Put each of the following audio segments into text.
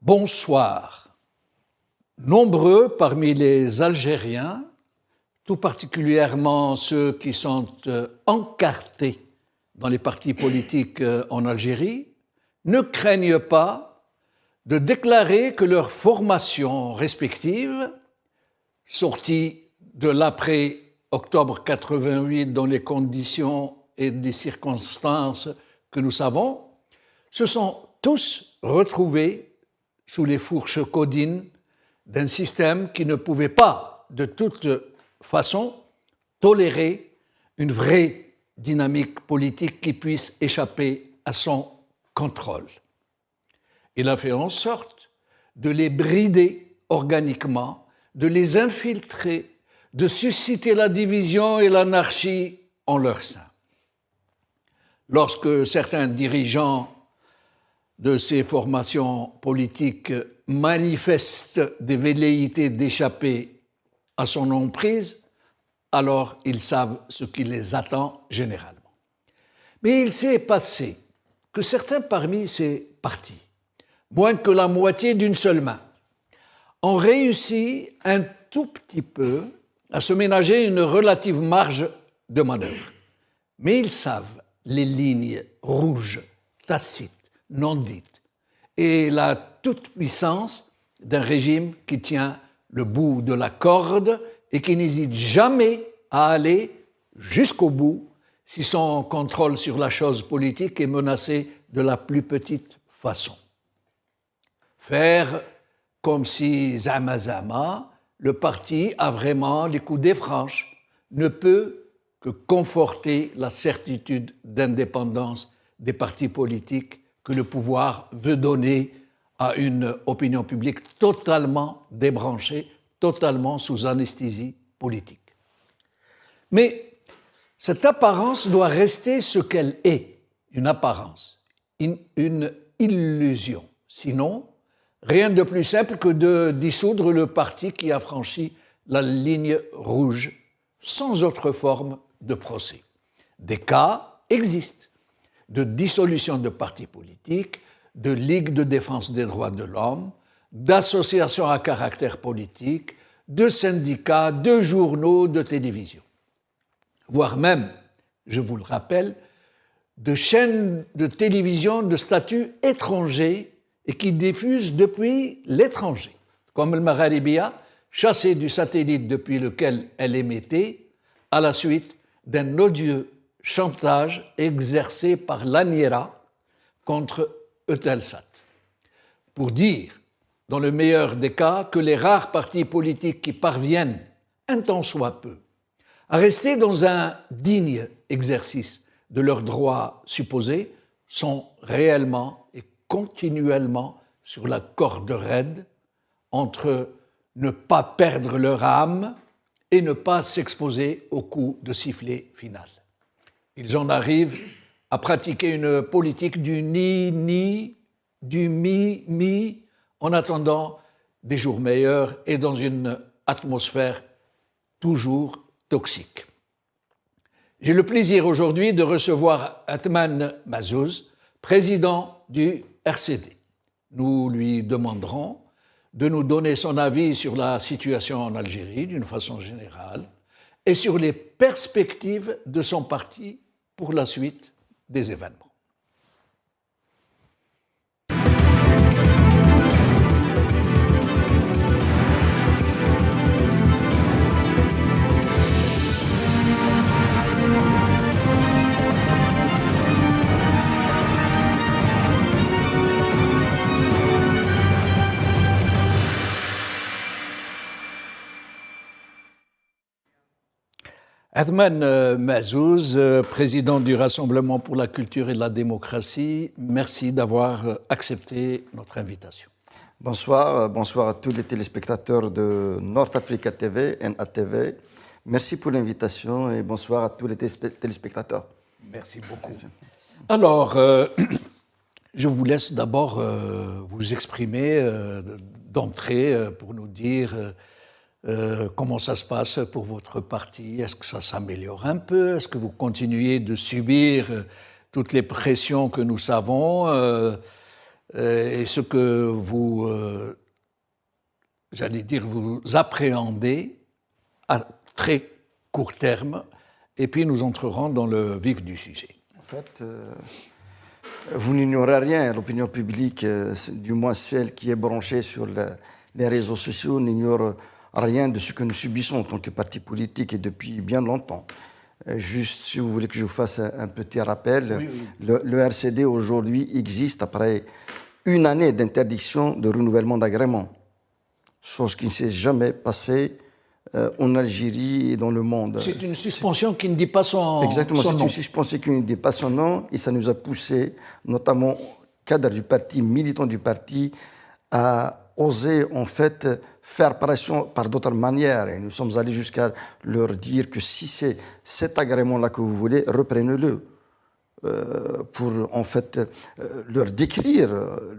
Bonsoir. Nombreux parmi les Algériens, tout particulièrement ceux qui sont encartés dans les partis politiques en Algérie, ne craignent pas de déclarer que leurs formations respectives, sorties de l'après-octobre 88 dans les conditions et des circonstances que nous savons, se sont tous retrouvés sous les fourches caudines d'un système qui ne pouvait pas, de toute façon, tolérer une vraie dynamique politique qui puisse échapper à son contrôle. Il a fait en sorte de les brider organiquement, de les infiltrer, de susciter la division et l'anarchie en leur sein. Lorsque certains dirigeants de ces formations politiques manifestent des velléités d'échapper à son emprise, alors ils savent ce qui les attend généralement. Mais il s'est passé que certains parmi ces partis, moins que la moitié d'une seule main, ont réussi un tout petit peu à se ménager une relative marge de manœuvre. Mais ils savent les lignes rouges, tacites, non dites, et la toute-puissance d'un régime qui tient le bout de la corde et qui n'hésite jamais à aller jusqu'au bout si son contrôle sur la chose politique est menacé de la plus petite façon. Faire comme si zama, le parti a vraiment les coudées franches, ne peut que conforter la certitude d'indépendance des partis politiques que le pouvoir veut donner à une opinion publique totalement débranchée, totalement sous anesthésie politique. Mais cette apparence doit rester ce qu'elle est, une apparence, une illusion. Sinon, rien de plus simple que de dissoudre le parti qui a franchi la ligne rouge sans autre forme de procès. Des cas existent de dissolution de partis politiques, de ligues de défense des droits de l'homme, d'associations à caractère politique, de syndicats, de journaux, de télévision. Voire même, je vous le rappelle, de chaînes de télévision de statut étranger et qui diffusent depuis l'étranger, comme le Magharibia, chassé du satellite depuis lequel elle émettait, à la suite d'un odieux chantage exercé par l'ANIRA contre Eutelsat. Pour dire, dans le meilleur des cas, que les rares partis politiques qui parviennent, un tant soit peu, à rester dans un digne exercice de leurs droits supposés, sont réellement et continuellement sur la corde raide entre ne pas perdre leur âme et ne pas s'exposer au coup de sifflet final. Ils en arrivent à pratiquer une politique du ni-ni, du mi-mi, en attendant des jours meilleurs et dans une atmosphère toujours toxique. J'ai le plaisir aujourd'hui de recevoir Athmane Mazzouz, président du RCD. Nous lui demanderons de nous donner son avis sur la situation en Algérie d'une façon générale et sur les perspectives de son parti pour la suite des événements. Athmane Mazzouz, président du Rassemblement pour la culture et la démocratie, merci d'avoir accepté notre invitation. Bonsoir, bonsoir à tous les téléspectateurs de North Africa TV, NATV. Merci pour l'invitation et bonsoir à tous les téléspectateurs. Merci beaucoup. Alors, je vous laisse d'abord vous exprimer d'entrée pour nous dire comment ça se passe pour votre parti. Est-ce que ça s'améliore un peu? Est-ce que vous continuez de subir toutes les pressions que nous savons et ce que vous, j'allais dire, vous appréhendez à très court terme, et puis nous entrerons dans le vif du sujet. En fait, vous n'ignorez rien. L'opinion publique, du moins celle qui est branchée sur les réseaux sociaux, n'ignore rien de ce que nous subissons en tant que parti politique et depuis bien longtemps. Juste, si vous voulez que je vous fasse un petit rappel, Oui, oui. Le RCD aujourd'hui existe après une année d'interdiction de renouvellement d'agrément, chose qui ne s'est jamais passée en Algérie et dans le monde. C'est une suspension qui ne dit pas Exactement, son c'est nom. une suspension qui ne dit pas son nom et ça nous a poussé, notamment cadres du parti, militants du parti, à oser en fait faire pression par d'autres manières. Et nous sommes allés jusqu'à leur dire que si c'est cet agrément-là que vous voulez, reprenez-le. Pour en fait leur décrire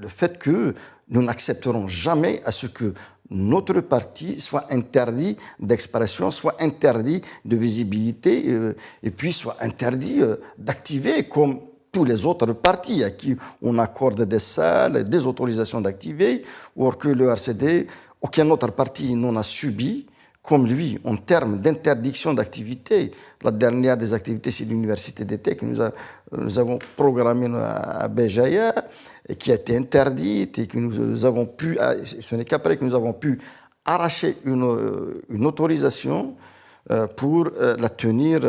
le fait que nous n'accepterons jamais à ce que notre parti soit interdit d'expression, soit interdit de visibilité et puis soit interdit d'activer comme tous les autres partis à qui on accorde des salles, des autorisations d'activer, or que le RCD, aucun autre parti n'en a subi comme lui, en termes d'interdiction d'activité. La dernière des activités, c'est l'université d'été que nous avons programmée à Béjaïa et qui a été interdite et que nous avons pu, ce n'est qu'après que nous avons pu arracher une autorisation pour la tenir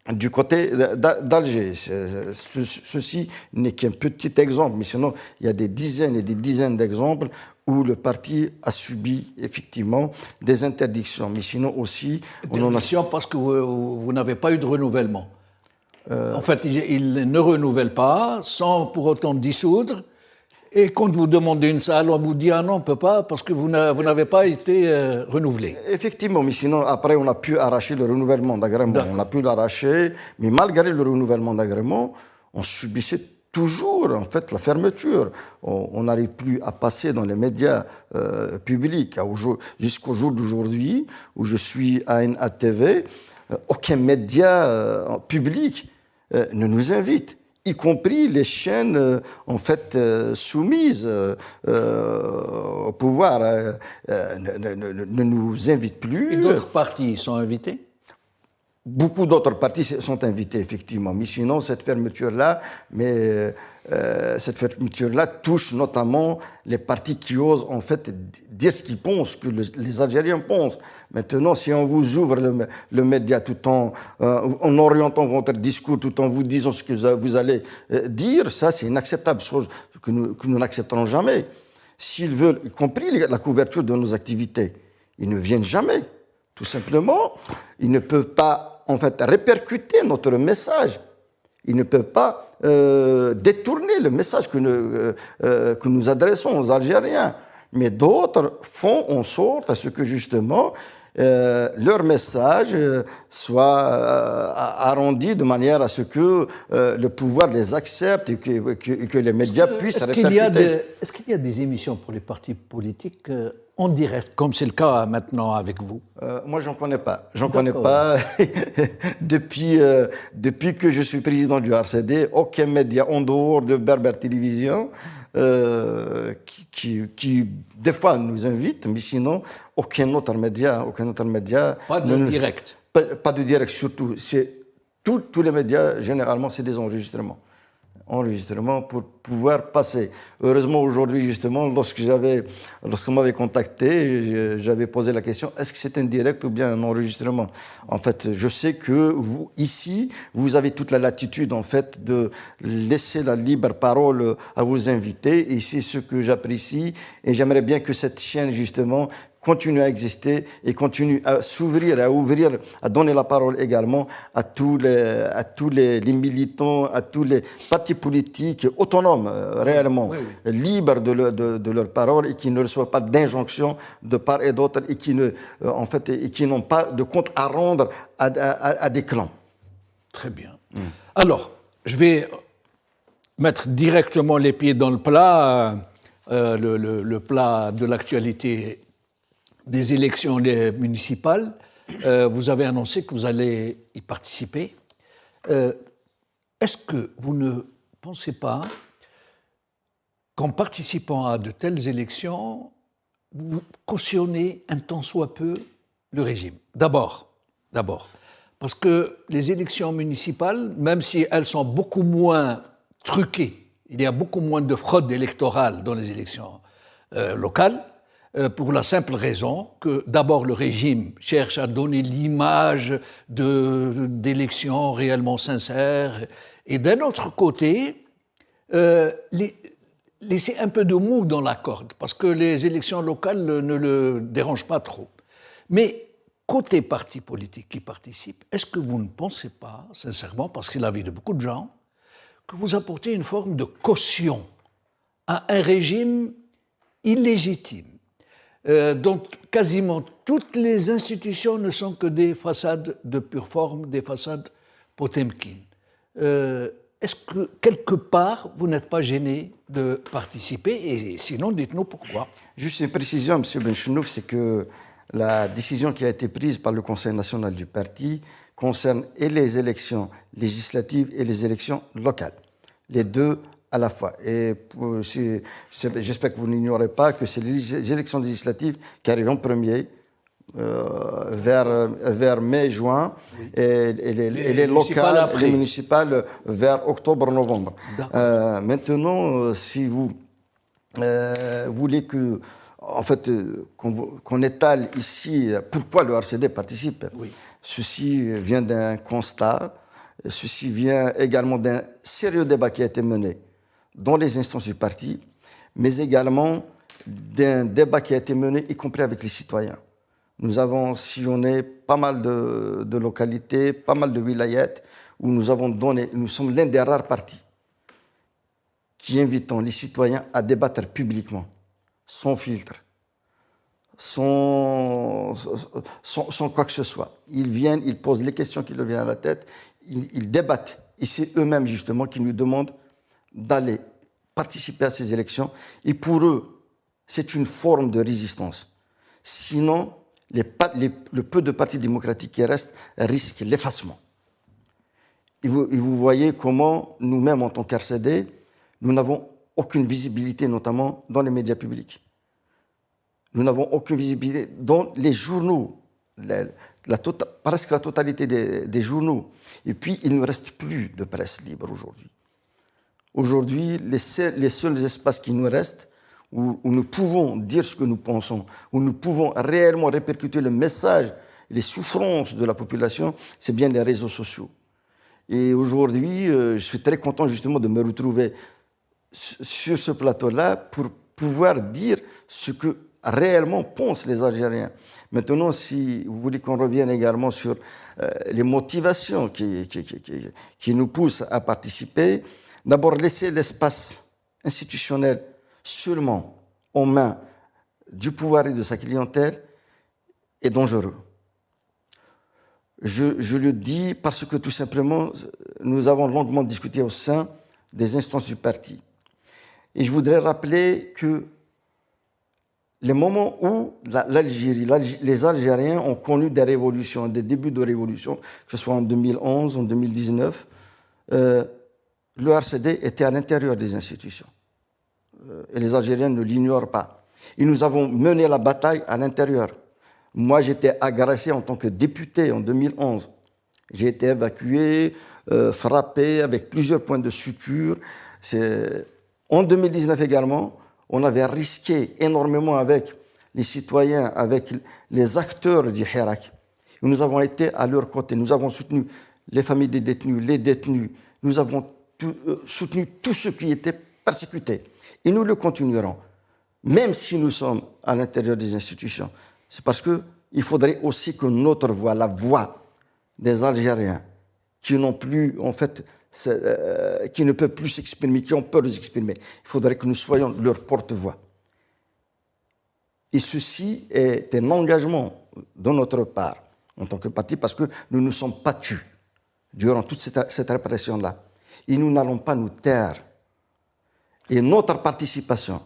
du côté d'Alger. Ceci n'est qu'un petit exemple, mais sinon, il y a des dizaines et des dizaines d'exemples où le parti a subi effectivement des interdictions. Mais sinon aussi... Interdiction parce que vous n'avez pas eu de renouvellement. En fait, il ne renouvelle pas sans pour autant dissoudre. Et quand vous demandez une salle, on vous dit « Ah non, on ne peut pas parce que vous n'avez pas été renouvelé ». Effectivement, mais sinon, après, on a pu arracher le renouvellement d'agrément. On a pu l'arracher, mais malgré le renouvellement d'agrément, on subissait toujours, en fait, la fermeture. On n'arrive plus à passer dans les médias publics. Jusqu'au jour d'aujourd'hui, où je suis à NATV, aucun média public ne nous invite, y compris les chaînes en fait soumises au pouvoir, ne nous invitent plus. Et d'autres partis sont invités? Beaucoup d'autres partis sont invités, effectivement. Mais sinon, cette fermeture-là touche notamment les partis qui osent, en fait, dire ce qu'ils pensent, que les Algériens pensent. Maintenant, si on vous ouvre le média tout en orientant votre discours, tout en vous disant ce que vous allez dire, ça, c'est inacceptable, chose que nous n'accepterons jamais. S'ils veulent, y compris la couverture de nos activités, ils ne viennent jamais. Tout simplement, ils ne peuvent pas en fait répercuter notre message. Ils ne peuvent pas détourner le message que nous adressons aux Algériens. Mais d'autres font en sorte à ce que justement leur message soit arrondi de manière à ce que le pouvoir les accepte et que les médias puissent répercuter. Est-ce qu'il y a des émissions pour les partis politiques en direct, comme c'est le cas maintenant avec vous? Moi, j'en connais pas. J'en connais pas. Depuis que je suis président du RCD, aucun média en dehors de Berber Télévision qui des fois nous invite, mais sinon aucun autre média. Pas de direct. Pas de direct surtout. Tous les médias généralement c'est des enregistrements pour pouvoir passer. Heureusement, aujourd'hui, justement, lorsqu'on m'avait contacté, j'avais posé la question, est-ce que c'est un direct ou bien un enregistrement? En fait, je sais que vous, ici, vous avez toute la latitude, en fait, de laisser la libre parole à vos invités, et c'est ce que j'apprécie, et j'aimerais bien que cette chaîne, justement, continue à exister et continue à s'ouvrir, à ouvrir, à donner la parole également à tous les militants, à tous les partis politiques autonomes, réellement, libres de leur parole et qui ne reçoivent pas d'injonctions de part et d'autre et qui n'ont pas de compte à rendre à des clans. Très bien. Alors, je vais mettre directement les pieds dans le plat, le plat de l'actualité des élections municipales. Vous avez annoncé que vous allez y participer. Est-ce que vous ne pensez pas qu'en participant à de telles élections, vous cautionnez un tant soit peu le régime. D'abord, parce que les élections municipales, même si elles sont beaucoup moins truquées, il y a beaucoup moins de fraude électorale dans les élections locales, pour la simple raison que d'abord le régime cherche à donner l'image d'élections réellement sincères, et d'un autre côté, laisser un peu de mou dans la corde, parce que les élections locales ne le dérangent pas trop. Mais côté partis politiques qui participent, est-ce que vous ne pensez pas, sincèrement, parce que c'est l'avis de beaucoup de gens, que vous apportez une forme de caution à un régime illégitime, dont quasiment toutes les institutions ne sont que des façades de pure forme, des façades Potemkin. Est-ce que, quelque part, vous n'êtes pas gêné de participer? Et sinon, dites-nous pourquoi. Juste une précision, M. Benchenouf, c'est que la décision qui a été prise par le Conseil national du parti concerne et les élections législatives et les élections locales. Les deux à la fois. Et j'espère que vous n'ignorez pas que c'est les élections législatives qui arrivent en premier, vers mai-juin, oui. et les locales, les municipales vers octobre-novembre. Maintenant, si vous voulez que, en fait, qu'on étale ici pourquoi le RCD participe, oui. Ceci vient d'un constat, ceci vient également d'un sérieux débat qui a été mené dans les instances du parti, mais également d'un débat qui a été mené, y compris avec les citoyens. Nous avons sillonné pas mal de localités, pas mal de wilayats, où nous sommes l'un des rares partis qui invitons les citoyens à débattre publiquement, sans filtre, sans quoi que ce soit. Ils viennent, ils posent les questions qui leur viennent à la tête, ils débattent. Et c'est eux-mêmes, justement, qui nous demandent d'aller participer à ces élections. Et pour eux, c'est une forme de résistance. Sinon, le peu de partis démocratiques qui restent risquent l'effacement. Et vous voyez comment nous-mêmes, en tant qu'RCD, nous n'avons aucune visibilité, notamment dans les médias publics. Nous n'avons aucune visibilité dans les journaux, presque la totalité des journaux. Et puis, il ne reste plus de presse libre aujourd'hui. Aujourd'hui, les seuls espaces qui nous restent, où nous pouvons dire ce que nous pensons, où nous pouvons réellement répercuter le message, les souffrances de la population, c'est bien les réseaux sociaux. Et aujourd'hui, je suis très content justement de me retrouver sur ce plateau-là pour pouvoir dire ce que réellement pensent les Algériens. Maintenant, si vous voulez qu'on revienne également sur les motivations qui nous poussent à participer, d'abord laisser l'espace institutionnel seulement aux mains du pouvoir et de sa clientèle est dangereux. Je le dis parce que tout simplement, nous avons longuement discuté au sein des instances du parti. Et je voudrais rappeler que les moments où l'Algérie, les Algériens ont connu des révolutions, des débuts de révolution, que ce soit en 2011, en 2019, le RCD était à l'intérieur des institutions. Et les Algériens ne l'ignorent pas. Et nous avons mené la bataille à l'intérieur. Moi, j'étais agressé en tant que député en 2011. J'ai été évacué, frappé avec plusieurs points de suture. En 2019 également, on avait risqué énormément avec les citoyens, avec les acteurs du Hirak. Nous avons été à leur côté. Nous avons soutenu les familles des détenus, les détenus. Nous avons soutenu tous ceux qui étaient persécutés. Et nous le continuerons, même si nous sommes à l'intérieur des institutions. C'est parce qu'il faudrait aussi que notre voix, la voix des Algériens, qui n'ont plus, en fait, qui ne peuvent plus s'exprimer, qui ont peur de s'exprimer, il faudrait que nous soyons leur porte-voix. Et ceci est un engagement de notre part, en tant que parti, parce que nous ne sommes pas tus durant toute cette répression-là. Et nous n'allons pas nous taire. Et notre participation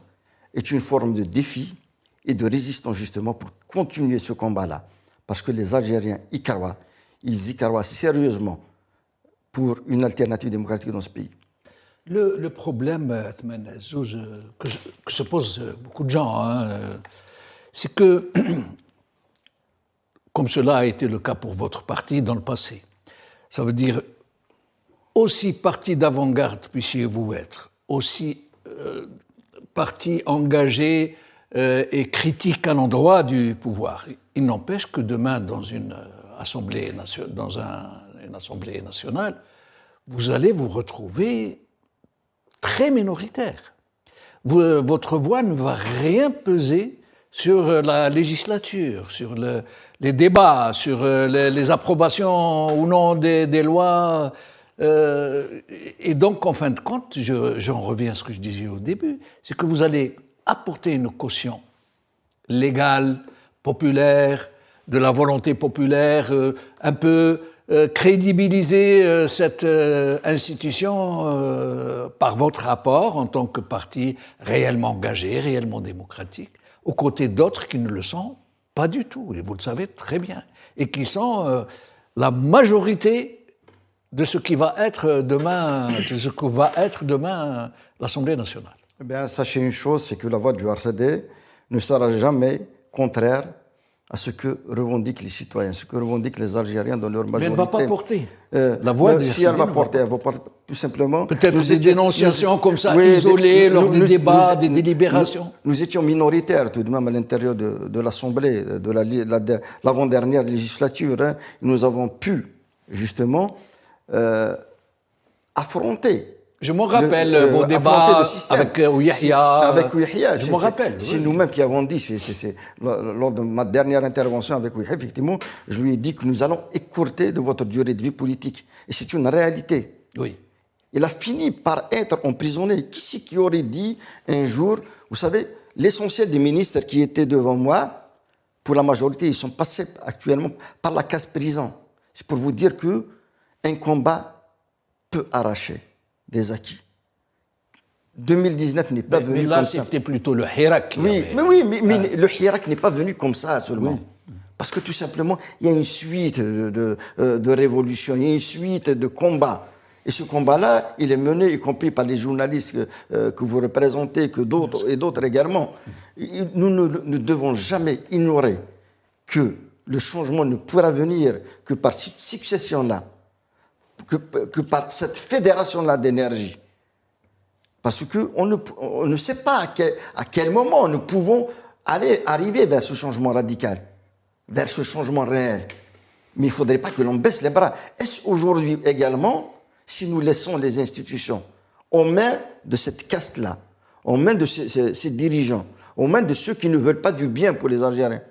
est une forme de défi et de résistance justement pour continuer ce combat-là. Parce que les Algériens y croient, ils y croient sérieusement pour une alternative démocratique dans ce pays. Le problème que se posent beaucoup de gens, hein, c'est que, comme cela a été le cas pour votre parti dans le passé, ça veut dire aussi parti d'avant-garde puissiez-vous être, aussi parti engagé et critique à l'endroit du pouvoir. Il n'empêche que demain, dans une assemblée nationale, vous allez vous retrouver très minoritaire. Votre voix ne va rien peser sur la législature, sur les débats, sur les approbations ou non des lois. Et donc, en fin de compte, j'en reviens à ce que je disais au début, c'est que vous allez apporter une caution légale, populaire, de la volonté populaire, un peu crédibiliser cette institution par votre rapport en tant que parti réellement engagé, réellement démocratique, aux côtés d'autres qui ne le sont pas du tout, et vous le savez très bien, et qui sont la majorité de ce qui va être demain, l'Assemblée nationale. Eh bien, sachez une chose, c'est que la voix du RCD ne sera jamais contraire à ce que revendiquent les citoyens, ce que revendiquent les Algériens dans leur majorité. Mais elle ne va pas porter. La voix du RCD. Si elle va porter, elle va porter tout simplement. Peut-être des dénonciations comme ça, isolées lors des débats, des délibérations. Nous étions minoritaires tout de même à l'intérieur de l'Assemblée, de l'avant-dernière législature. Hein. Nous avons pu, justement, affronter. Je me rappelle vos débats avec Yahya. Avec Yahya, je me rappelle. C'est nous-mêmes qui avons dit, lors de ma dernière intervention avec Yahya, effectivement, je lui ai dit que nous allons écourter de votre durée de vie politique. Et c'est une réalité. Oui. Il a fini par être emprisonné. Qui c'est qui aurait dit un jour, vous savez, l'essentiel des ministres qui étaient devant moi, pour la majorité, ils sont passés actuellement par la case prison. C'est pour vous dire qu'un combat peut arracher des acquis. 2019 n'est pas venu comme ça. Mais là, c'était plutôt le Hirak. Mais le Hirak n'est pas venu comme ça seulement. Oui. Parce que tout simplement, il y a une suite de révolutions, il y a une suite de combats. Et ce combat-là, il est mené, y compris par les journalistes que vous représentez, que d'autres et d'autres également. Nous ne devons jamais ignorer que le changement ne pourra venir que par cette succession-là, que par cette fédération-là d'énergie. Parce qu'on ne sait pas à quel moment nous pouvons arriver vers ce changement radical, vers ce changement réel. Mais il ne faudrait pas que l'on baisse les bras. Est-ce aujourd'hui également, si nous laissons les institutions aux mains de cette caste-là, aux mains de ces dirigeants, aux mains de ceux qui ne veulent pas du bien pour les Algériens,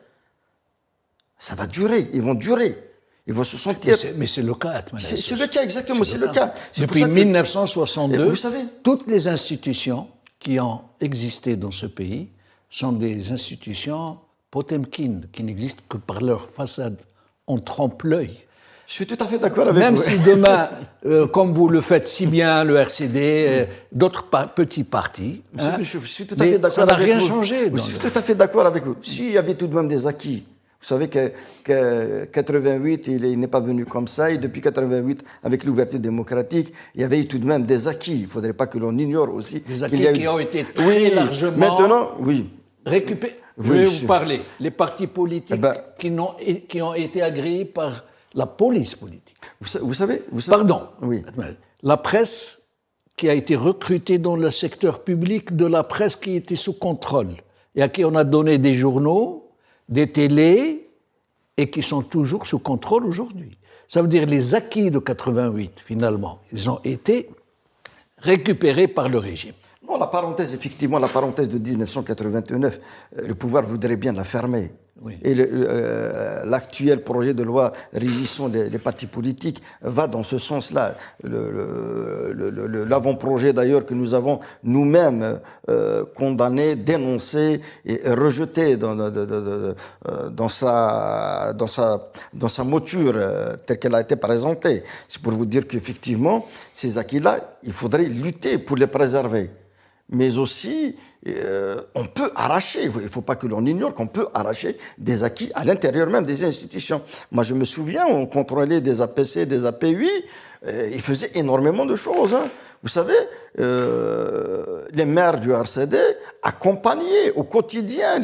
ça va durer, ils vont durer. Ils vont se sentir. Mais c'est le cas. C'est le cas, exactement, c'est le cas. Depuis 1962, vous savez, toutes les institutions qui ont existé dans ce pays sont des institutions Potemkin, qui n'existent que par leur façade. On trompe l'œil. Je suis tout à fait d'accord avec vous. Même si demain, comme vous le faites si bien, le RCD, d'autres petits partis, je suis tout à fait d'accord avec vous. Ça n'a rien changé. Je suis tout à fait d'accord avec vous. S'il y avait tout de même des acquis. Vous savez que 88, il n'est pas venu comme ça, et depuis 88, avec l'ouverture démocratique, il y avait eu tout de même des acquis. Il ne faudrait pas que l'on ignore aussi. Des acquis qui ont été très largement récupérés. Je vais vous parler. Les partis politiques qui ont été agréés par la police politique. Vous savez Pardon. Oui. La presse qui a été recrutée dans le secteur public, de la presse qui était sous contrôle, et à qui on a donné des journaux, des télés, et qui sont toujours sous contrôle aujourd'hui. Ça veut dire les acquis de 88, finalement, ils ont été récupérés par le régime. Non, la parenthèse, effectivement, la parenthèse de 1989, le pouvoir voudrait bien la fermer. Oui. Et l'actuel projet de loi régissant les partis politiques va dans ce sens-là. L'avant-projet d'ailleurs que nous avons nous-mêmes condamné, dénoncé et rejeté dans sa mouture telle qu'elle a été présentée. C'est pour vous dire qu'effectivement, ces acquis-là, il faudrait lutter pour les préserver. Mais aussi, on peut arracher, il ne faut pas que l'on ignore qu'on peut arracher des acquis à l'intérieur même des institutions. Moi, je me souviens, on contrôlait des APC, des APUI, il faisait énormément de choses. Hein. Vous savez, les maires du RCD accompagnaient au quotidien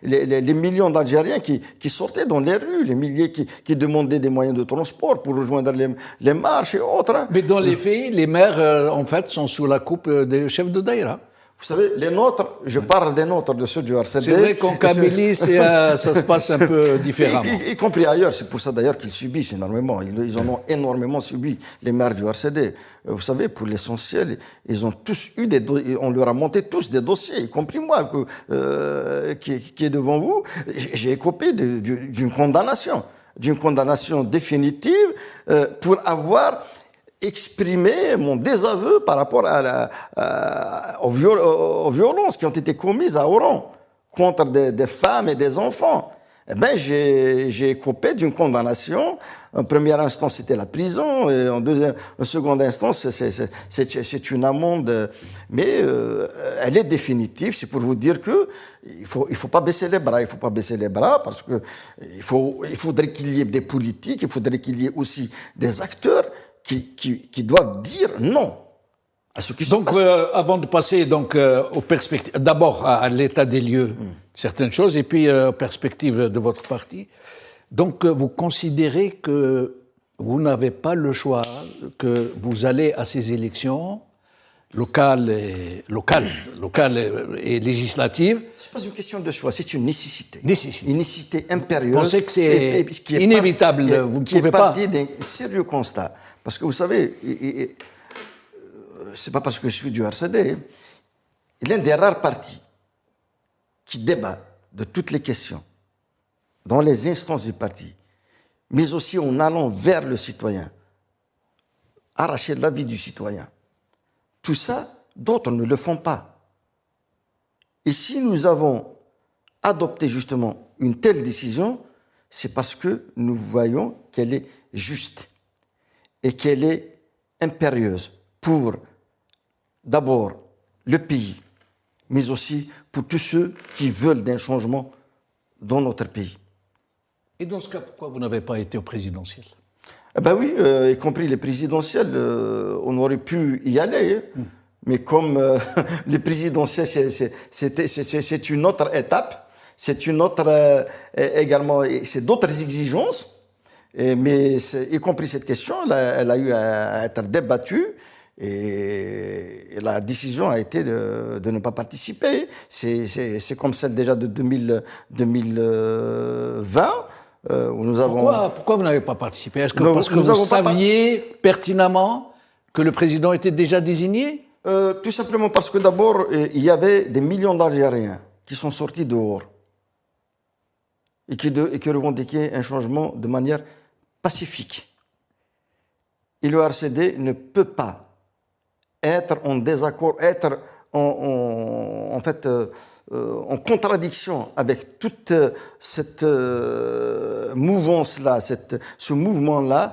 les millions d'Algériens qui sortaient dans les rues, les milliers qui demandaient des moyens de transport pour rejoindre les marches et autres. Hein. Mais dans les faits, les maires, en fait, sont sous la coupe des chefs de daïra. Vous savez, les nôtres, je parle des nôtres, de ceux du RCD. C'est vrai qu'en Kabylie, ça se passe un peu différemment. Y compris ailleurs. C'est pour ça d'ailleurs qu'ils subissent énormément. Ils en ont énormément subi, les maires du RCD. Vous savez, pour l'essentiel, ils ont tous eu on leur a monté tous des dossiers, y compris moi, qui est devant vous. J'ai écopé d'une condamnation définitive pour avoir exprimer mon désaveu par rapport aux violences qui ont été commises à Oran contre des femmes et des enfants. Eh bien, j'ai écopé d'une condamnation. En première instance, c'était la prison, et en seconde instance, c'est une amende. Mais elle est définitive. C'est pour vous dire que il faut pas baisser les bras. Il faut pas baisser les bras parce que il faudrait qu'il y ait des politiques, il faudrait qu'il y ait aussi des acteurs qui doivent dire non à ce qui se passe. Donc, avant de passer aux perspectives, d'abord à l'état des lieux, certaines choses, et puis aux perspectives de votre parti. Donc, vous considérez que vous n'avez pas le choix, que vous allez à ces élections locales et législatives. Ce n'est pas une question de choix, c'est une nécessité. Nécessité. Une nécessité impérieuse. Vous pensez que c'est inévitable, vous ne pouvez pas. Qui est partie d'un sérieux constat. Parce que vous savez, c'est pas parce que je suis du RCD, l'un des rares partis qui débat de toutes les questions dans les instances du parti, mais aussi en allant vers le citoyen, arracher l'avis du citoyen. Tout ça, d'autres ne le font pas. Et si nous avons adopté justement une telle décision, c'est parce que nous voyons qu'elle est juste et qu'elle est impérieuse pour d'abord le pays, mais aussi pour tous ceux qui veulent d'un changement dans notre pays. Et dans ce cas, pourquoi vous n'avez pas été au présidentiel? Eh ben oui, y compris les présidentielles, on aurait pu y aller, hein. Mais comme les présidentielles, c'est une autre étape, c'est une autre également, c'est d'autres exigences. Mais y compris cette question, elle a eu à être débattue et la décision a été de ne pas participer. C'est comme celle déjà de 2020 où nous avons... Pourquoi vous n'avez pas participé? Est-ce que parce que vous saviez pertinemment que le président était déjà désigné? Tout simplement parce que d'abord, il y avait des millions d'Algériens qui sont sortis dehors et qui revendiquaient un changement de manière pacifique. Et le RCD ne peut pas être en désaccord, être en contradiction avec toute cette mouvance-là, ce mouvement-là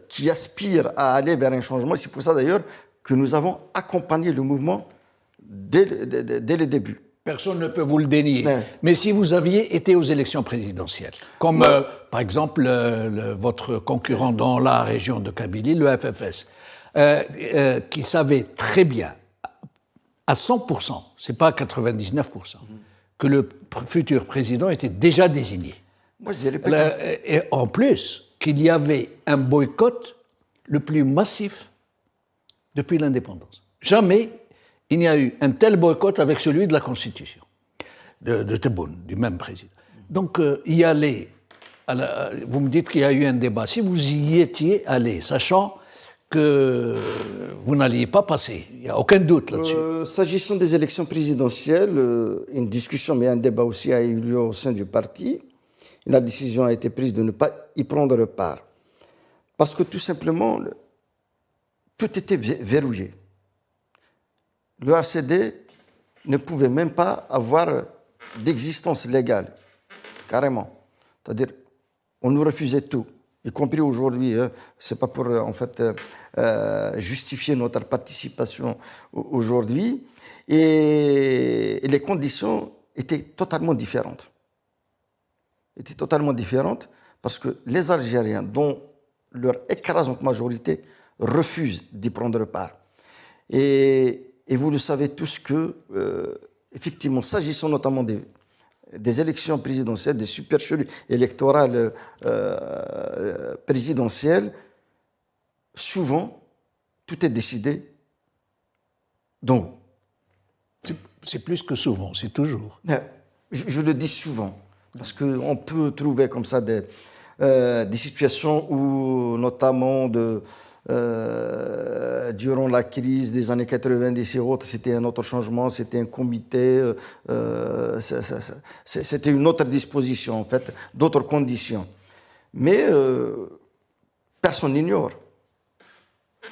qui aspire à aller vers un changement. C'est pour ça d'ailleurs que nous avons accompagné le mouvement dès le début. Personne ne peut vous le dénier. Mais si vous aviez été aux élections présidentielles, comme par exemple votre concurrent dans la région de Kabylie, le FFS, qui savait très bien, à 100%, c'est pas à 99%, que le futur président était déjà désigné. Moi, je dirais pas et en plus, qu'il y avait un boycott le plus massif depuis l'indépendance. Jamais il n'y a eu un tel boycott avec celui de la Constitution, de Tebboune, du même président. Donc, y aller, vous me dites qu'il y a eu un débat. Si vous y étiez allé, sachant que vous n'alliez pas passer, il n'y a aucun doute là-dessus. S'agissant des élections présidentielles, une discussion, mais un débat aussi a eu lieu au sein du parti. La décision a été prise de ne pas y prendre part. Parce que tout simplement, tout était verrouillé. Le RCD ne pouvait même pas avoir d'existence légale, carrément. C'est-à-dire, on nous refusait tout, y compris aujourd'hui. C'est pas pour en fait justifier notre participation aujourd'hui. Et les conditions étaient totalement différentes. Parce que les Algériens, dont leur écrasante majorité, refusent d'y prendre part. Et vous le savez tous que, effectivement, s'agissant notamment des élections présidentielles, des supercheries électorales présidentielles, souvent, tout est décidé d'en haut. C'est plus que souvent, c'est toujours. Je le dis souvent, parce qu'on peut trouver comme ça des situations où, notamment, durant la crise des années 90 et autres, c'était un autre changement, c'était un comité, c'était une autre disposition, en fait, d'autres conditions. Mais personne n'ignore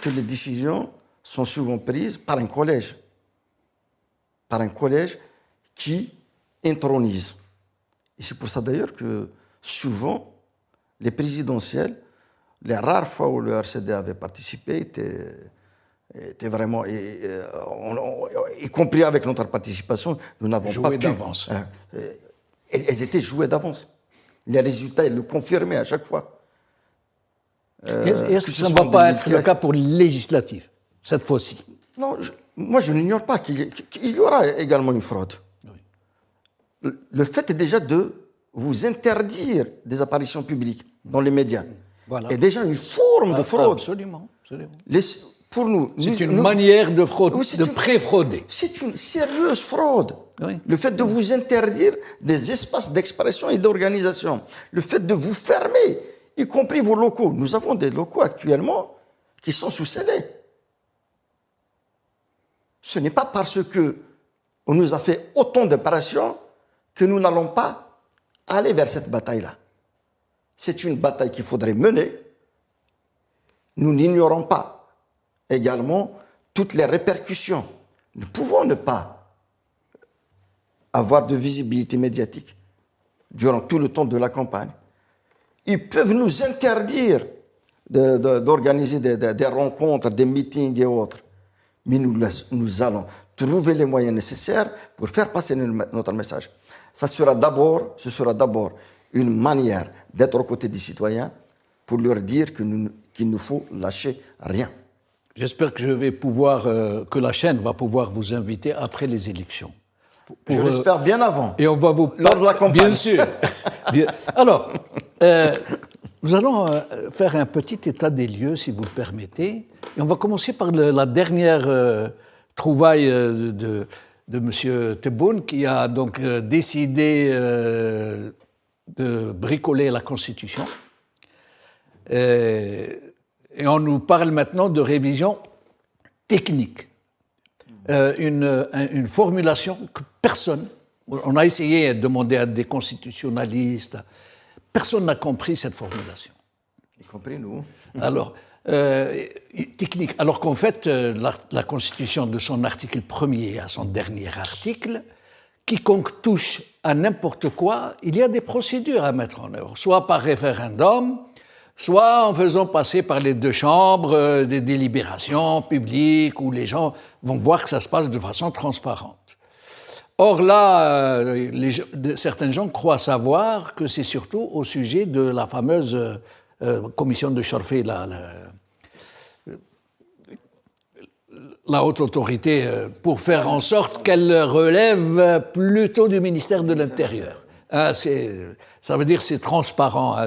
que les décisions sont souvent prises par un collège qui intronise. Et c'est pour ça d'ailleurs que souvent, les présidentielles, les rares fois où le RCD avait participé, étaient vraiment, y compris avec notre participation, nous n'avons pas pu. Jouées d'avance. Elles étaient jouées d'avance. Les résultats, ils le confirmaient à chaque fois. Est-ce que ça ne va pas être le cas pour les législatives, cette fois-ci? Non, moi je n'ignore pas qu'il y aura également une fraude. Oui. Le fait est déjà de vous interdire des apparitions publiques dans les médias. Voilà. Est déjà une forme de fraude. Absolument. Pour nous, c'est une manière de fraude, de pré-frauder. C'est une sérieuse fraude. Oui. Le fait de vous interdire des espaces d'expression et d'organisation. Le fait de vous fermer, y compris vos locaux. Nous avons des locaux actuellement qui sont sous scellés. Ce n'est pas parce qu'on nous a fait autant d'opérations que nous n'allons pas aller vers cette bataille-là. C'est une bataille qu'il faudrait mener. Nous n'ignorons pas également toutes les répercussions. Nous pouvons ne pas avoir de visibilité médiatique durant tout le temps de la campagne. Ils peuvent nous interdire d'organiser des rencontres, des meetings et autres. Mais nous allons trouver les moyens nécessaires pour faire passer notre message. Ce sera d'abord une manière d'être aux côtés des citoyens pour leur dire qu'il ne faut lâcher rien. J'espère que que la chaîne va pouvoir vous inviter après les élections. Je l'espère bien avant. Et on va vous lors de la campagne. Bien sûr. Alors, nous allons faire un petit état des lieux, si vous le permettez. Et on va commencer par la dernière trouvaille de M. Tebboune, qui a donc décidé de bricoler la Constitution. Et on nous parle maintenant de révision technique. Une formulation que personne, on a essayé de demander à des constitutionnalistes, personne n'a compris cette formulation. Y compris nous. Alors, technique. Alors qu'en fait, la Constitution, de son article 1er à son dernier article, quiconque touche à n'importe quoi, il y a des procédures à mettre en œuvre, soit par référendum, soit en faisant passer par les deux chambres des délibérations publiques où les gens vont voir que ça se passe de façon transparente. Or là, certains gens croient savoir que c'est surtout au sujet de la fameuse commission de Chorfé, la haute autorité, pour faire en sorte qu'elle relève plutôt du ministère de l'Intérieur. Ça veut dire que c'est transparent.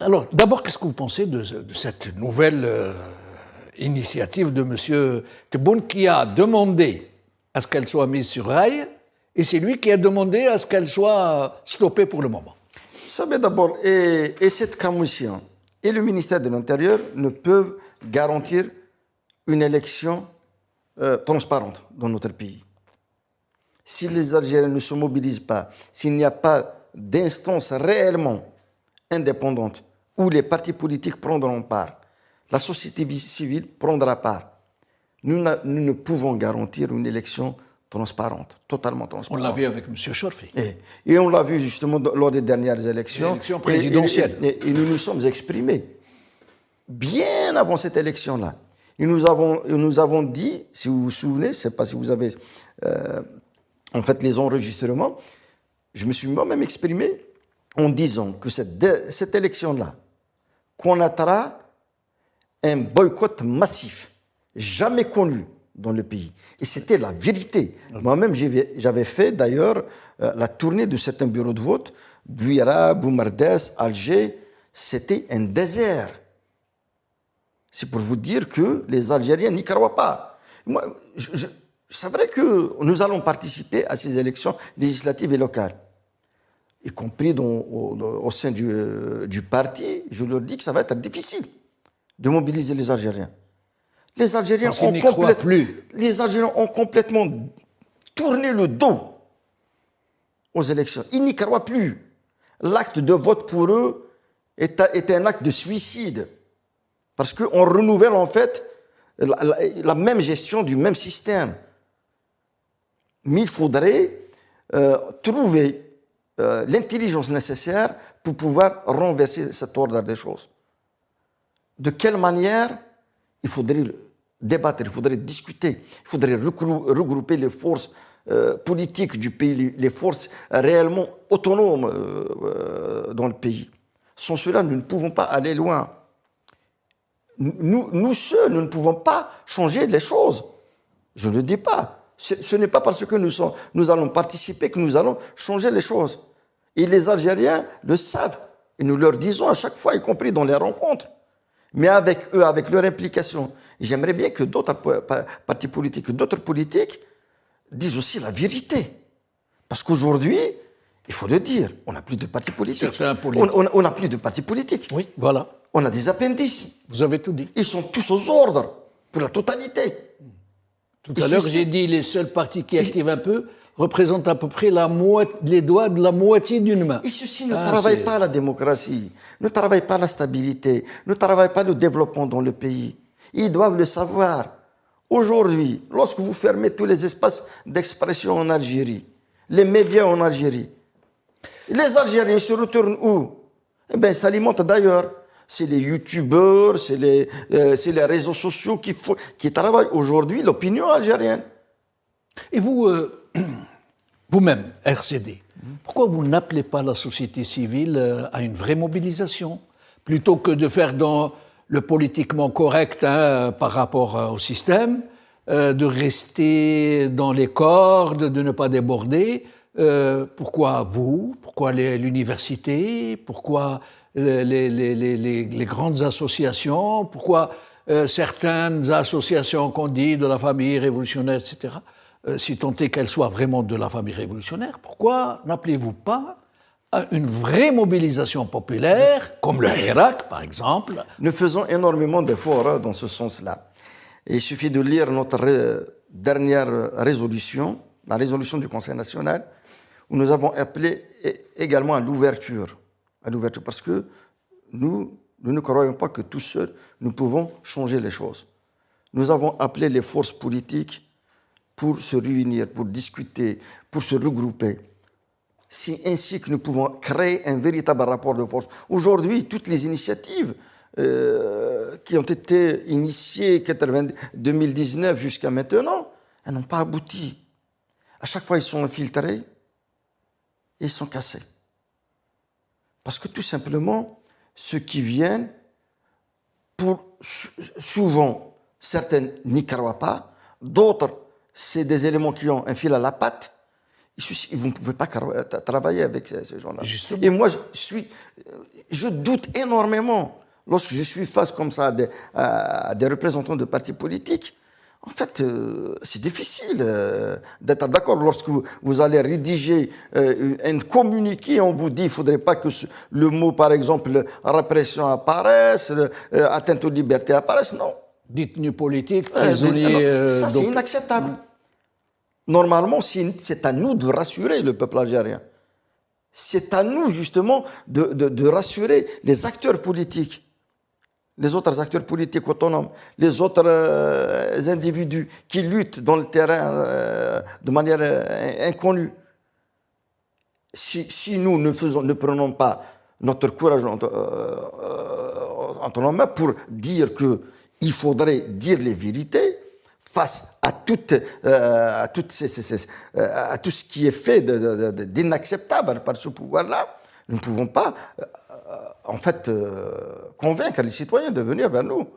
Alors, d'abord, qu'est-ce que vous pensez de cette nouvelle initiative de M. Tebboune qui a demandé à ce qu'elle soit mise sur rail, et c'est lui qui a demandé à ce qu'elle soit stoppée pour le moment? Vous savez d'abord, et cette commission et le ministère de l'Intérieur ne peuvent garantir une élection transparente dans notre pays. Si les Algériens ne se mobilisent pas, s'il n'y a pas d'instance réellement indépendante où les partis politiques prendront part, la société civile prendra part, nous ne pouvons garantir une élection transparente, totalement transparente. On l'a vu avec M. Chorfé. Et on l'a vu justement lors des dernières élections. L'élection présidentielle. Et nous nous sommes exprimés bien avant cette élection-là. Et nous avons dit, si vous vous souvenez, je ne sais pas si vous avez en fait les enregistrements, je me suis moi-même exprimé en disant que cette élection-là connaîtra un boycott massif, jamais connu dans le pays. Et c'était la vérité. Moi-même, j'avais fait d'ailleurs la tournée de certains bureaux de vote, Bouira, Boumardès, Alger. C'était un désert. C'est pour vous dire que les Algériens n'y croient pas. Moi, c'est vrai que nous allons participer à ces élections législatives et locales, y compris au sein du parti. Je leur dis que ça va être difficile de mobiliser les Algériens. Les Algériens ont complètement tourné le dos aux élections. Ils n'y croient plus. L'acte de vote pour eux est un acte de suicide. Parce qu'on renouvelle en fait la même gestion du même système. Mais il faudrait trouver l'intelligence nécessaire pour pouvoir renverser cet ordre des choses. De quelle manière? Il faudrait débattre, il faudrait discuter, il faudrait regrouper les forces politiques du pays, les forces réellement autonomes dans le pays. Sans cela, nous ne pouvons pas aller loin. Nous seuls, nous ne pouvons pas changer les choses. Je ne le dis pas. Ce n'est pas parce que nous allons participer que nous allons changer les choses. Et les Algériens le savent. Et nous leur disons à chaque fois, y compris dans les rencontres. Mais avec eux, avec leur implication, j'aimerais bien que d'autres partis politiques, d'autres politiques disent aussi la vérité. Parce qu'aujourd'hui, il faut le dire, on n'a plus de partis politiques. On n'a plus de partis politiques. Oui, voilà. On a des appendices. Vous avez tout dit. Ils sont tous aux ordres pour la totalité. Tout à l'heure, j'ai dit les seuls partis qui activent un peu représentent à peu près les doigts de la moitié d'une main. Et ceux-ci ne travaillent pas la démocratie, ne travaillent pas la stabilité, ne travaillent pas le développement dans le pays. Ils doivent le savoir. Aujourd'hui, lorsque vous fermez tous les espaces d'expression en Algérie, les médias en Algérie, les Algériens se retournent où? Eh bien, ils s'alimentent d'ailleurs. C'est les youtubeurs, c'est les réseaux sociaux qui travaillent aujourd'hui l'opinion algérienne. Et vous, vous-même, RCD, pourquoi vous n'appelez pas la société civile à une vraie mobilisation, plutôt que de faire dans le politiquement correct par rapport au système, de rester dans les cordes, de ne pas déborder? Pourquoi vous? Pourquoi l'université? Pourquoi les grandes associations? Pourquoi certaines associations qu'on dit de la famille révolutionnaire, etc., si tant est qu'elles soient vraiment de la famille révolutionnaire, pourquoi n'appelez-vous pas à une vraie mobilisation populaire, comme le Hirak, par exemple? Nous faisons énormément d'efforts dans ce sens-là. Et il suffit de lire notre dernière résolution, la résolution du Conseil national, où nous avons appelé également à l'ouverture. Parce que nous ne croyons pas que tout seuls, nous pouvons changer les choses. Nous avons appelé les forces politiques pour se réunir, pour discuter, pour se regrouper. C'est ainsi que nous pouvons créer un véritable rapport de force. Aujourd'hui, toutes les initiatives qui ont été initiées 2019 jusqu'à maintenant, elles n'ont pas abouti. À chaque fois, ils sont infiltrés et ils sont cassés. Parce que tout simplement, ceux qui viennent, souvent, certains n'y croient pas, d'autres, c'est des éléments qui ont un fil à la patte. Vous ne pouvez pas travailler avec ces gens-là. Justement. Et moi, je doute énormément lorsque je suis face comme ça à des représentants de partis politiques. En fait, c'est difficile d'être d'accord lorsque vous allez rédiger un communiqué, on vous dit qu'il ne faudrait pas que le mot, par exemple, répression apparaisse, atteinte aux libertés apparaisse, non. Détenus politiques, prisonniers... ça, c'est inacceptable. Normalement, c'est à nous de rassurer le peuple algérien. C'est à nous, justement, de rassurer les acteurs politiques. Les autres acteurs politiques autonomes, les autres individus qui luttent dans le terrain de manière inconnue. Si nous ne prenons pas notre courage entre nos mains pour dire qu'il faudrait dire les vérités face à tout ce qui est fait d'inacceptable par ce pouvoir-là, nous ne pouvons pas en fait, convaincre les citoyens de venir vers nous.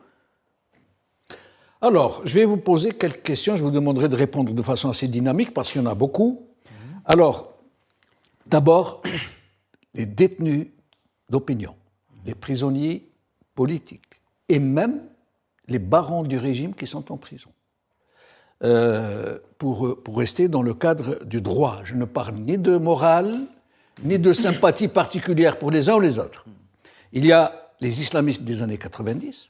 Alors, je vais vous poser quelques questions. Je vous demanderai de répondre de façon assez dynamique parce qu'il y en a beaucoup. Alors, d'abord, les détenus d'opinion, les prisonniers politiques et même les barons du régime qui sont en prison. Pour rester dans le cadre du droit. Je ne parle ni de morale, ni de sympathie particulière pour les uns ou les autres. Il y a les islamistes des années 90,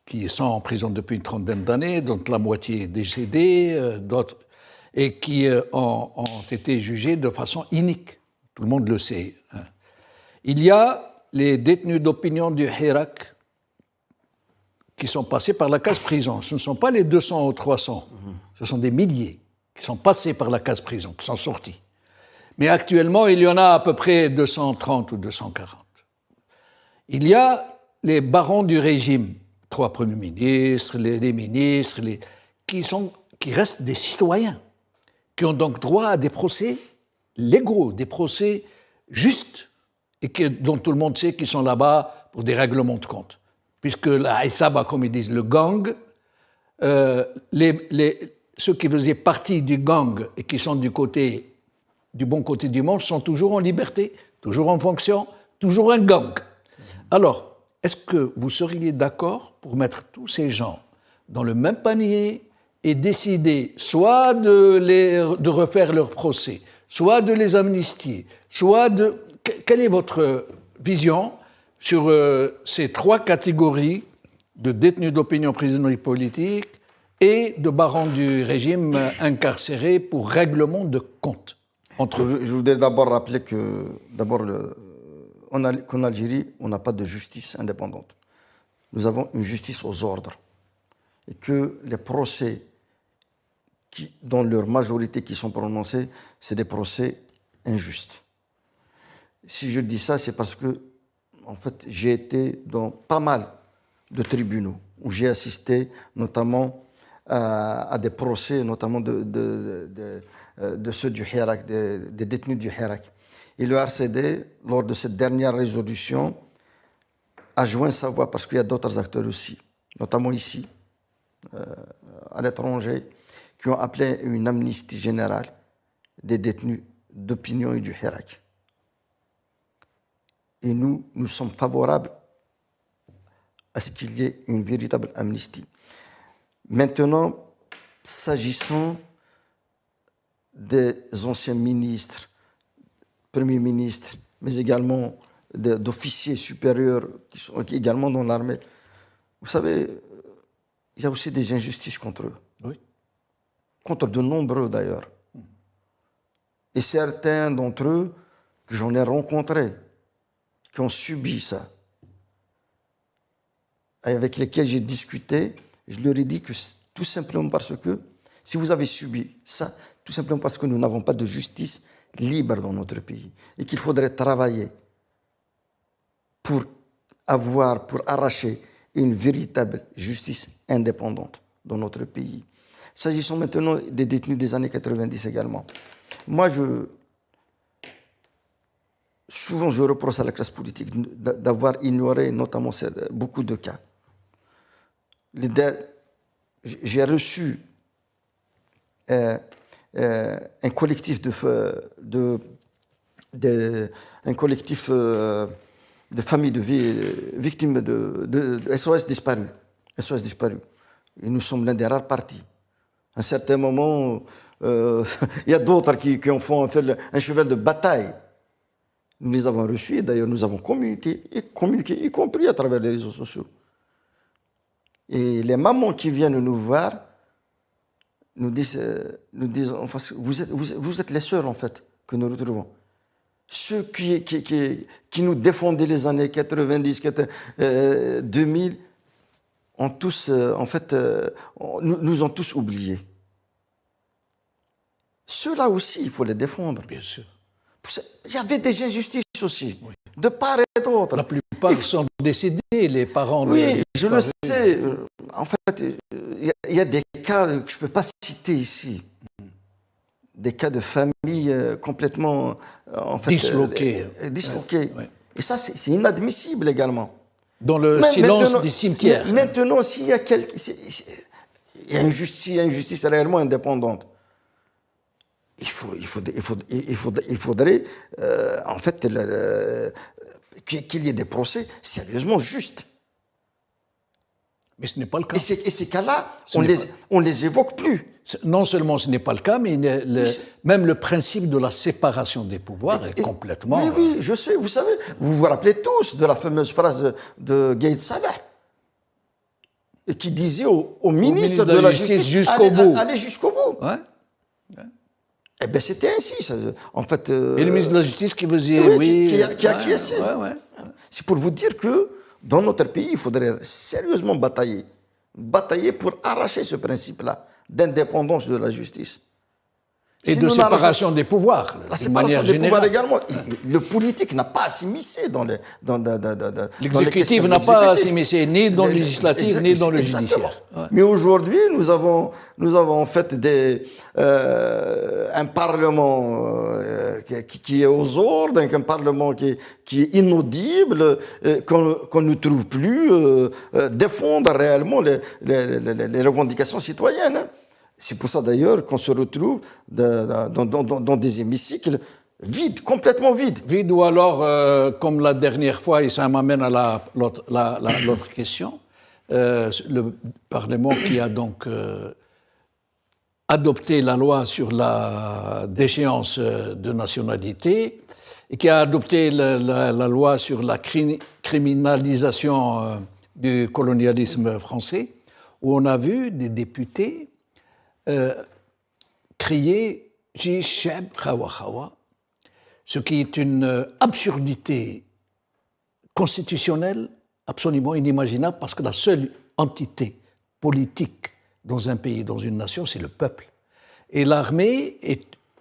qui sont en prison depuis une trentaine d'années, dont la moitié est décédée, d'autres, et qui ont été jugés de façon inique. Tout le monde le sait. Il y a les détenus d'opinion du Hirak qui sont passés par la case prison. Ce ne sont pas les 200 ou 300, ce sont des milliers qui sont passés par la case prison, qui sont sortis. Mais actuellement, il y en a à peu près 230 ou 240. Il y a les barons du régime, 3 premiers ministres, les ministres, qui restent des citoyens, qui ont donc droit à des procès légaux, des procès justes, et dont tout le monde sait qu'ils sont là-bas pour des règlements de compte. Puisque la Isaba, comme ils disent, le gang, ceux qui faisaient partie du gang et qui sont du bon côté du monde sont toujours en liberté, toujours en fonction, toujours un gang. Alors, est-ce que vous seriez d'accord pour mettre tous ces gens dans le même panier et décider soit de refaire leur procès, soit de les amnistier, soit de... Quelle est votre vision sur ces 3 catégories de détenus d'opinion prisonniers politiques et de barons du régime incarcérés pour règlement de compte entre eux? Je voudrais d'abord rappeler qu'en Algérie, on n'a pas de justice indépendante. Nous avons une justice aux ordres. Et que les procès, dans leur majorité qui sont prononcés, c'est des procès injustes. Si je dis ça, c'est parce que, en fait, j'ai été dans pas mal de tribunaux où j'ai assisté notamment à des procès, notamment de ceux du Hirak, des détenus du Hirak. Et le RCD, lors de cette dernière résolution, a joint sa voix parce qu'il y a d'autres acteurs aussi, notamment ici, à l'étranger, qui ont appelé une amnistie générale des détenus d'opinion et du Hirak. Et nous sommes favorables à ce qu'il y ait une véritable amnistie. Maintenant, s'agissant des anciens ministres, premiers ministres, mais également d'officiers supérieurs qui sont également dans l'armée, vous savez, il y a aussi des injustices contre eux. Oui. Contre de nombreux d'ailleurs. Et certains d'entre eux que j'en ai rencontrés, qui ont subi ça, et avec lesquels j'ai discuté, je leur ai dit que tout simplement parce que, si vous avez subi ça, tout simplement parce que nous n'avons pas de justice libre dans notre pays et qu'il faudrait travailler pour arracher une véritable justice indépendante dans notre pays. S'agissant maintenant des détenus des années 90 également, moi, souvent je reproche à la classe politique d'avoir ignoré notamment beaucoup de cas. J'ai reçu un collectif de familles de victimes de SOS disparus. SOS disparus. Et nous sommes l'un des rares partis. À un certain moment, il y a d'autres qui ont fait un cheval de bataille. Nous les avons reçus, et d'ailleurs nous avons communiqué, y compris à travers les réseaux sociaux. Et les mamans qui viennent nous voir nous disent enfin, vous êtes les seuls en fait que nous retrouvons. Ceux qui nous défendaient les années 90, 2000, ont tous, en fait, nous ont tous oubliés. Ceux-là aussi, il faut les défendre. Bien sûr. Il y avait des injustices aussi, oui, de part et d'autre. La plupart sont décédés, les parents. Oui, je le sais. En fait, il y a des cas que je ne peux pas citer ici. Des cas de famille complètement disloqués. Disloqués. Ouais. Et ça, c'est inadmissible également. Dans le silence des cimetières. Maintenant, s'il y a une justice réellement indépendante, il faudrait en fait qu'il y ait des procès sérieusement justes. Mais ce n'est pas le cas. Et ces cas-là, on les évoque plus. Non seulement ce n'est pas le cas, mais même le principe de la séparation des pouvoirs est complètement... Oui, je sais, vous savez, vous vous rappelez tous de la fameuse phrase de Gaïd Salah, qui disait au ministre de la Justice jusqu'au bout. Allez jusqu'au bout. Ouais. Eh bien, c'était ainsi. En fait, et le ministre de la Justice qui vous dit qui acquiesçait. C'est pour vous dire que dans notre pays, il faudrait sérieusement batailler pour arracher ce principe-là d'indépendance de la justice. Et de séparation des pouvoirs. La séparation des pouvoirs également. Le politique n'a pas à s'immiscer dans les l'exécutif n'a pas à s'immiscer ni dans le législatif ni dans le judiciaire. Ouais. Mais aujourd'hui, nous avons en fait un parlement qui est aux ordres, un parlement qui est inaudible, qu'on ne trouve plus défendre réellement les revendications citoyennes. Hein. C'est pour ça d'ailleurs qu'on se retrouve dans des hémicycles vides, complètement vides. Vides ou alors, comme la dernière fois, et ça m'amène à l'autre question, le Parlement qui a donc adopté la loi sur la déchéance de nationalité et qui a adopté la loi sur la criminalisation du colonialisme français, où on a vu des députés crier « Ji Sheb Khawa Khawa », ce qui est une absurdité constitutionnelle absolument inimaginable parce que la seule entité politique dans un pays, dans une nation, c'est le peuple. Et l'armée,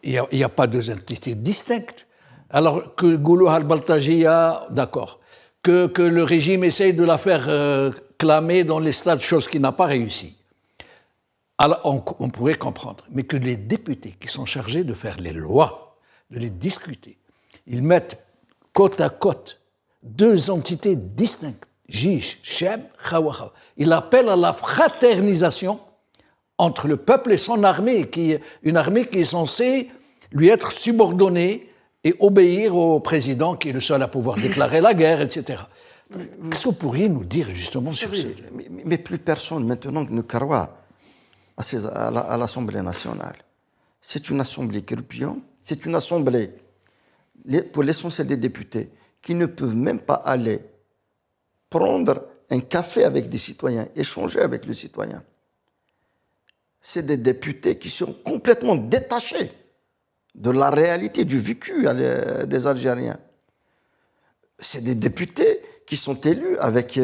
il n'y a pas deux entités distinctes. Alors que Goulou al-Baltajia, d'accord, que le régime essaye de la faire clamer dans les stades, chose qui n'a pas réussi. Alors, on pourrait comprendre, mais que les députés qui sont chargés de faire les lois, de les discuter, ils mettent côte à côte deux entités distinctes, Jish, Sheb, Khawa Khawa. Il appelle à la fraternisation entre le peuple et son armée, une armée qui est censée lui être subordonnée et obéir au président qui est le seul à pouvoir déclarer la guerre, etc. Qu'est-ce que vous pourriez nous dire justement sur ça? Mais plus personne maintenant ne croit à l'Assemblée nationale. C'est une assemblée croupion, c'est une assemblée, pour l'essentiel des députés, qui ne peuvent même pas aller prendre un café avec des citoyens, échanger avec les citoyens. C'est des députés qui sont complètement détachés de la réalité du vécu des Algériens. C'est des députés qui sont élus avec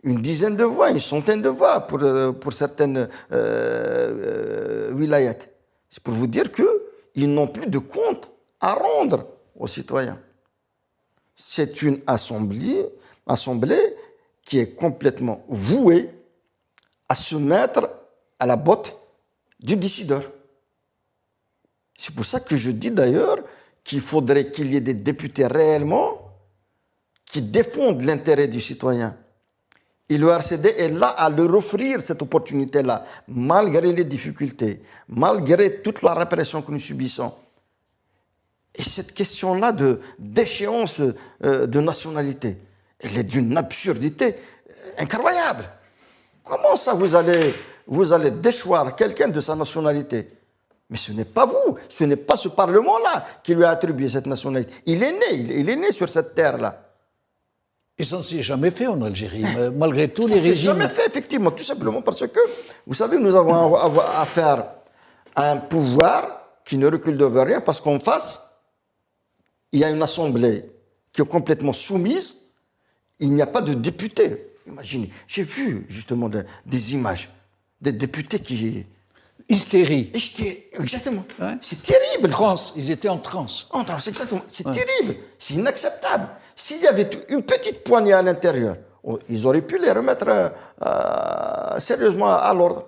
une dizaine de voix, une centaine de voix pour certaines wilayats. C'est pour vous dire qu'ils n'ont plus de compte à rendre aux citoyens. C'est une assemblée qui est complètement vouée à se mettre à la botte du décideur. C'est pour ça que je dis d'ailleurs qu'il faudrait qu'il y ait des députés réellement qui défendent l'intérêt du citoyen. Et le RCD est là à leur offrir cette opportunité-là, malgré les difficultés, malgré toute la répression que nous subissons. Et cette question-là d'échéance de nationalité, elle est d'une absurdité incroyable. Comment ça vous allez déchoir quelqu'un de sa nationalité? Mais ce n'est pas vous, ce n'est pas ce Parlement-là qui lui a attribué cette nationalité. Il est né sur cette terre-là. Et ça ne s'est jamais fait en Algérie, malgré tous les régimes. Ça ne s'est jamais fait, effectivement, tout simplement parce que, vous savez, nous avons affaire à un pouvoir qui ne recule devant rien, parce qu'en face, il y a une assemblée qui est complètement soumise, il n'y a pas de députés. Imaginez, j'ai vu justement des images, des députés qui... Hystérie. Exactement. Ouais. C'est terrible. Transe. Ils étaient en transe. En transe, exactement. C'est terrible. C'est inacceptable. S'il y avait une petite poignée à l'intérieur, ils auraient pu les remettre sérieusement à l'ordre.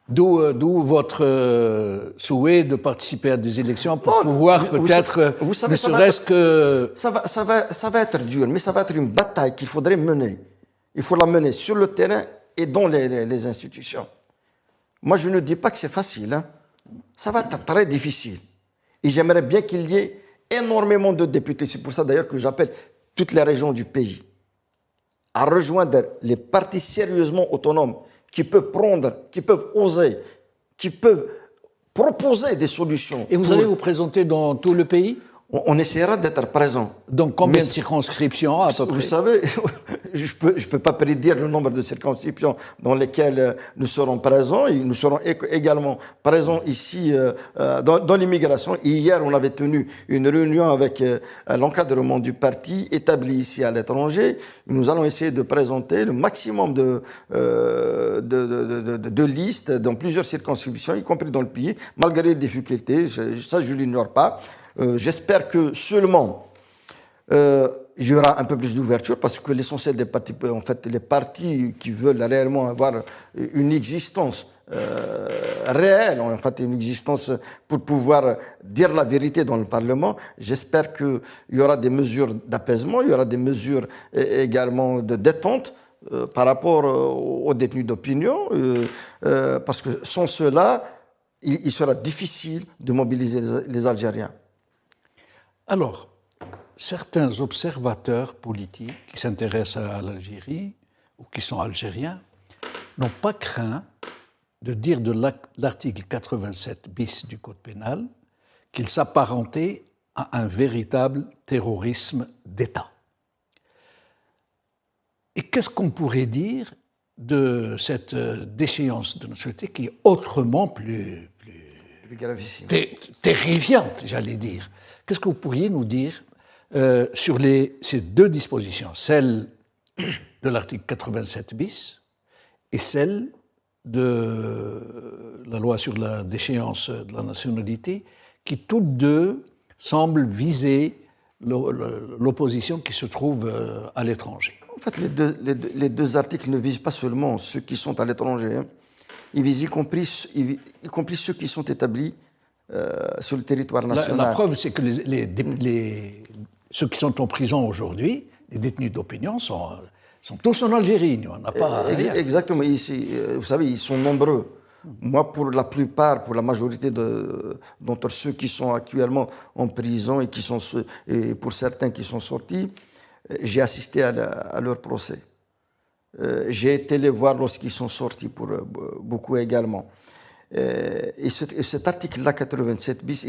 D'où votre souhait de participer à des élections pour pouvoir peut-être, ne serait-ce que... Ça va être dur, mais ça va être une bataille qu'il faudrait mener. Il faut la mener sur le terrain et dans les institutions. Moi, je ne dis pas que c'est facile. Hein. Ça va être très difficile. Et j'aimerais bien qu'il y ait énormément de députés. C'est pour ça d'ailleurs que j'appelle toutes les régions du pays à rejoindre les partis sérieusement autonomes qui peuvent prendre, qui peuvent oser, qui peuvent proposer des solutions. Et vous allez vous présenter dans tout le pays? On essaiera d'être présent. Donc combien de circonscriptions à peu près? Vous savez, je peux pas prédire le nombre de circonscriptions dans lesquelles nous serons présents. Et nous serons également présents ici dans l'immigration. Hier, on avait tenu une réunion avec l'encadrement du parti établi ici à l'étranger. Nous allons essayer de présenter le maximum de listes dans plusieurs circonscriptions, y compris dans le pays, malgré les difficultés. Ça, je l'ignore pas. J'espère que seulement il y aura un peu plus d'ouverture parce que l'essentiel des partis, en fait, les partis qui veulent réellement avoir une existence réelle, en fait, une existence pour pouvoir dire la vérité dans le Parlement, j'espère qu'il y aura des mesures d'apaisement, il y aura des mesures également de détente par rapport aux détenus d'opinion, parce que sans cela, il sera difficile de mobiliser les Algériens. Alors, certains observateurs politiques qui s'intéressent à l'Algérie ou qui sont algériens n'ont pas craint de dire de l'article 87 bis du Code pénal qu'il s'apparentait à un véritable terrorisme d'État. Et qu'est-ce qu'on pourrait dire de cette déchéance de nationalité qui est autrement plus terrifiante, j'allais dire? Qu'est-ce que vous pourriez nous dire sur ces deux dispositions, celle de l'article 87 bis et celle de la loi sur la déchéance de la nationalité, qui toutes deux semblent viser l'opposition qui se trouve à l'étranger? En fait, les deux articles ne visent pas seulement ceux qui sont à l'étranger, hein. Ils visent y compris ceux qui sont établis sur le territoire national. La preuve, c'est que ceux qui sont en prison aujourd'hui, les détenus d'opinion, sont tous en Algérie. Il n'y en a pas ailleurs. Exactement. Ici, vous savez, ils sont nombreux. Moi, pour la plupart, pour la majorité d'entre ceux qui sont actuellement en prison et pour certains qui sont sortis, j'ai assisté à leur procès. J'ai été les voir lorsqu'ils sont sortis, pour beaucoup également. Et cet article-là, 87 bis,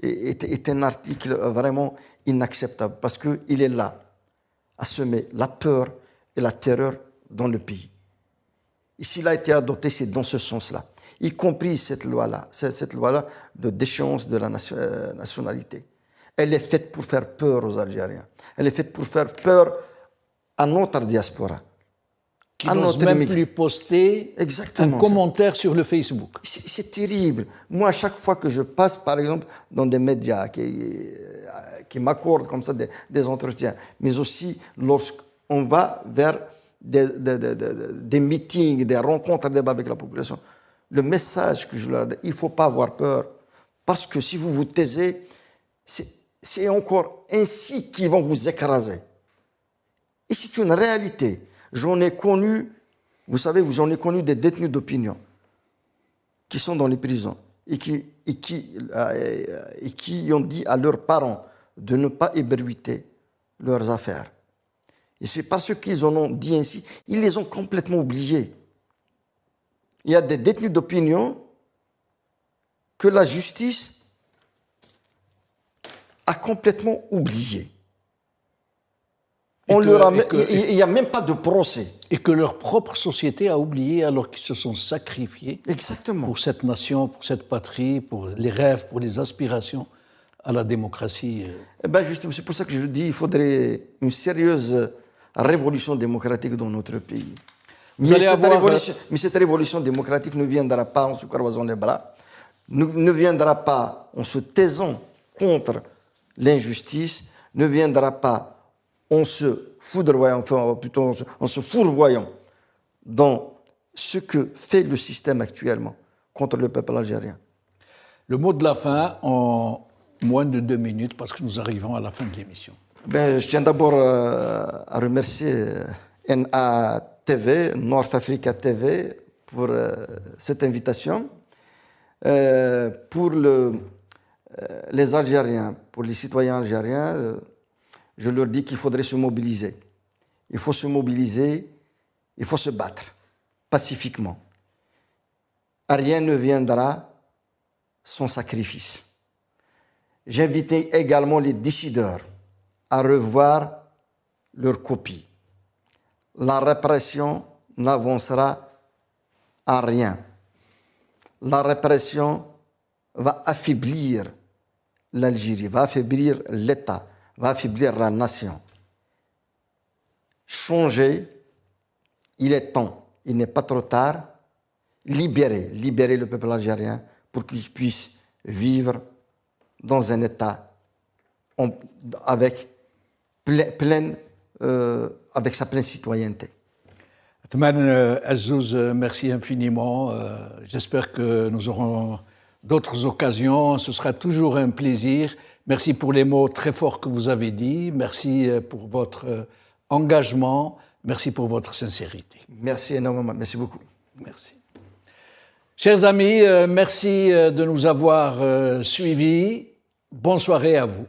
est un article vraiment inacceptable parce qu'il est là à semer la peur et la terreur dans le pays. Et s'il a été adopté, c'est dans ce sens-là, y compris cette loi-là de déchéance de la nationalité. Elle est faite pour faire peur aux Algériens. Elle est faite pour faire peur à notre diaspora. Qui n'ose même plus poster un commentaire sur le Facebook. C'est terrible. Moi, à chaque fois que je passe, par exemple, dans des médias qui m'accordent comme ça des entretiens, mais aussi lorsqu'on va vers des meetings, des rencontres, des débats avec la population, le message que je leur donne, il ne faut pas avoir peur. Parce que si vous vous taisez, c'est encore ainsi qu'ils vont vous écraser. Et c'est une réalité. J'en ai connu, vous savez, j'en ai connu des détenus d'opinion qui sont dans les prisons et qui ont dit à leurs parents de ne pas ébruiter leurs affaires. Et c'est parce qu'ils en ont dit ainsi, ils les ont complètement oubliés. Il y a des détenus d'opinion que la justice a complètement oubliés. Il n'y a même pas de procès. Et que leur propre société a oublié alors qu'ils se sont sacrifiés. Exactement. Pour cette nation, pour cette patrie, pour les rêves, pour les aspirations à la démocratie. Eh bien, justement, c'est pour ça que je dis qu'il faudrait une sérieuse révolution démocratique dans notre pays. Mais cette révolution démocratique ne viendra pas en se croisant les bras, ne viendra pas en se taisant contre l'injustice, ne viendra pas en se foudroyant, enfin plutôt en se fourvoyant dans ce que fait le système actuellement contre le peuple algérien. Le mot de la fin en moins de 2 minutes parce que nous arrivons à la fin de l'émission. Je tiens d'abord à remercier NATV, North Africa TV, pour cette invitation. Pour les Algériens, pour les citoyens algériens, je leur dis qu'il faudrait se mobiliser. Il faut se mobiliser, il faut se battre pacifiquement. Rien ne viendra sans sacrifice. J'invite également les décideurs à revoir leur copie. La répression n'avancera à rien. La répression va affaiblir l'Algérie, va affaiblir l'État, va affaiblir la nation. Changer, il est temps, il n'est pas trop tard. Libérer le peuple algérien pour qu'il puisse vivre dans un État avec sa pleine citoyenneté. Athmane Azzouz, merci infiniment. J'espère que nous aurons d'autres occasions. Ce sera toujours un plaisir. Merci pour les mots très forts que vous avez dit. Merci pour votre engagement. Merci pour votre sincérité. Merci énormément. Merci beaucoup. Merci. Chers amis, merci de nous avoir suivis. Bonne soirée à vous.